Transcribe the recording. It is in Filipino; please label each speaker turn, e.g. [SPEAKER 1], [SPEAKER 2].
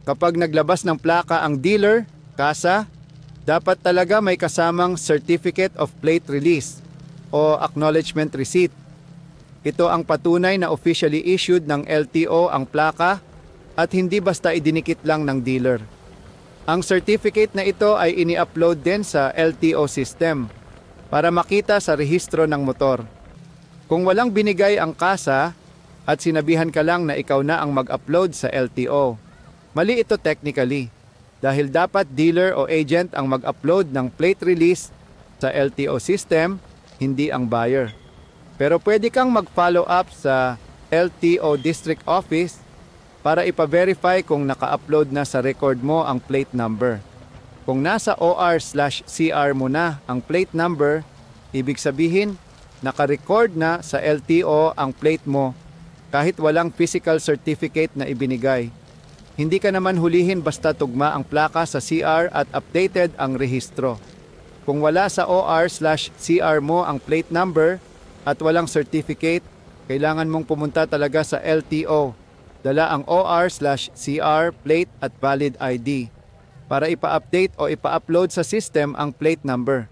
[SPEAKER 1] Kapag naglabas ng plaka ang dealer, kasa, dapat talaga may kasamang Certificate of Plate Release o Acknowledgement Receipt. Ito ang patunay na officially issued ng LTO ang plaka at hindi basta idinikit lang ng dealer. Ang certificate na ito ay ini-upload din sa LTO system para makita sa rehistro ng motor. Kung walang binigay ang kasa at sinabihan ka lang na ikaw na ang mag-upload sa LTO, mali ito technically dahil dapat dealer o agent ang mag-upload ng plate release sa LTO system, hindi ang buyer. Pero pwede kang mag-follow up sa LTO District Office para ipa-verify kung naka-upload na sa record mo ang plate number. Kung nasa OR/CR mo na ang plate number, ibig sabihin, naka-record na sa LTO ang plate mo kahit walang physical certificate na ibinigay. Hindi ka naman hulihin basta tugma ang plaka sa CR at updated ang rehistro. Kung wala sa OR/CR mo ang plate number at walang certificate, kailangan mong pumunta talaga sa LTO. Dala ang OR/CR plate at valid ID para ipa-update o ipa-upload sa system ang plate number.